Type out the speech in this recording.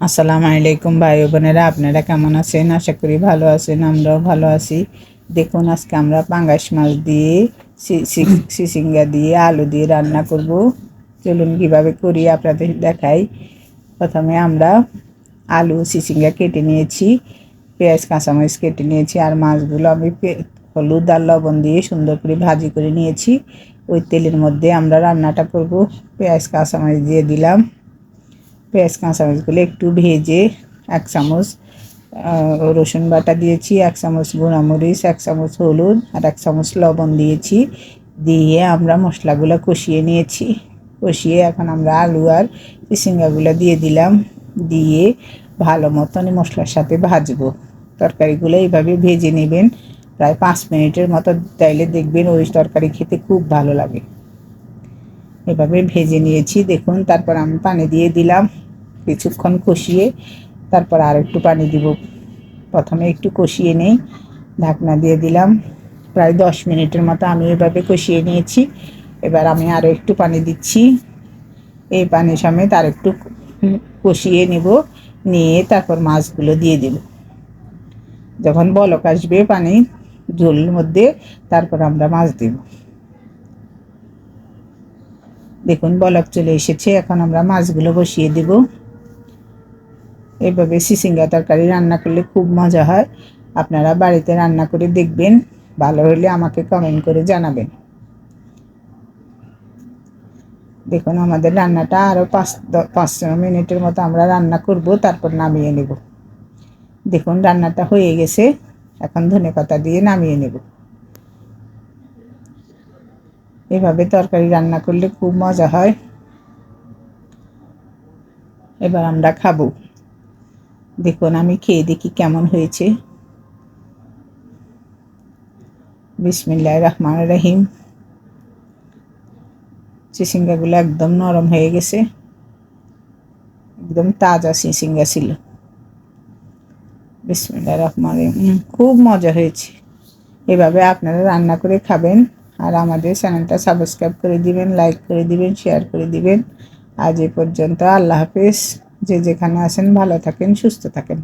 আসসালামু আলাইকুম ভাই বোনেরা, আপনারা কেমন আছেন? আশা করি ভালো আছেন, আমরাও ভালো আছি। দেখুন, আজকে আমরা পাঙ্গাস মাছ দিয়ে সিসিঙ্গা দিয়ে আলু দিয়ে রান্না করব। চলুন কীভাবে করি আপনাদের দেখাই। প্রথমে আমরা আলু সিসিঙ্গা কেটে নিয়েছি, পেঁয়াজ কাঁচামরিচ কেটে নিয়েছি, আর মাছগুলো আমি হলুদ আর লবণ দিয়ে সুন্দর করে ভাজি করে নিয়েছি। ওই তেলের মধ্যে আমরা রান্নাটা করব। পেঁয়াজ কাঁচামরিচ দিয়ে দিলাম। পেঁয়াজ কাঁচামরিচগুলো একটু ভেজে 1 চামচ রসুন বাটা দিয়েছি, 1 চামচ গুঁড়ামরিচ, 1 চামচ হলুদ আর 1 চামচ লবণ দিয়েছি। দিয়ে আমরা মশলাগুলো কষিয়ে নিয়েছি। কষিয়ে এখন আমরা আলু আর চিচিঙ্গাগুলো দিয়ে দিলাম। দিয়ে ভালো মতন মশলার সাথে ভাজবো। তরকারিগুলো এইভাবে ভেজে নেবেন প্রায় 5 মিনিটের মতো, তাইলে দেখবেন ওই তরকারি খেতে খুব ভালো লাগে। এভাবে ভেজে নিয়েছি দেখুন। তারপর আমি পানি দিয়ে দিলাম, কিছুক্ষণ কষিয়ে তারপর আর একটু পানি দিব। প্রথমে একটু কষিয়ে নেই, ঢাকনা দিয়ে দিলাম। প্রায় 10 মিনিটের মতো আমি এভাবে কষিয়ে নিয়েছি। এবার আমি আরও একটু পানি দিচ্ছি। এই পানি সমেত আর একটু কষিয়ে নেব, নিয়ে তারপর মাছগুলো দিয়ে দেব। যখন বলক আসবে পানি ঝোলের মধ্যে, তারপর আমরা মাছ দেব। দেখুন বলক চলে এসেছে, এখন আমরা মাছগুলো বসিয়ে দেব। এভাবে চিচিঙ্গা তরকারি রান্না করলে খুব মজা হয়। আপনারা বাড়িতে রান্না করে দেখবেন, ভালো হলে আমাকে কমেন্ট করে জানাবেন। দেখুন আমাদের রান্নাটা আরও 5 মিনিটের মতো আমরা রান্না করব, তারপর নামিয়ে নেব। দেখুন রান্নাটা হয়ে গেছে, এখন ধনেপাতা দিয়ে নামিয়ে নেব। এভাবে তরকারি রান্না করলে খুব মজা হয়। এবার আমরা খাবো। দেখুন আমি খেয়ে দেখি কেমন হয়েছে। বিসমিল্লাহির রহমানির রহিম। চিচিঙ্গাগুলো একদম নরম হয়ে গেছে, একদম তাজা চিচিঙ্গা ছিল। বিসমিল্লাহির রহমানির রহিম, খুব মজা হয়েছে। এভাবে আপনারা রান্না করে খাবেন। আর আমাদের চ্যানেলটা সাবস্ক্রাইব করে দিবেন, লাইক করে দিবেন, শেয়ার করে দিবেন। আজ এ পর্যন্ত, আল্লাহ হাফেজ। যে যেখানে আছেন ভালো থাকেন, সুস্থ থাকেন।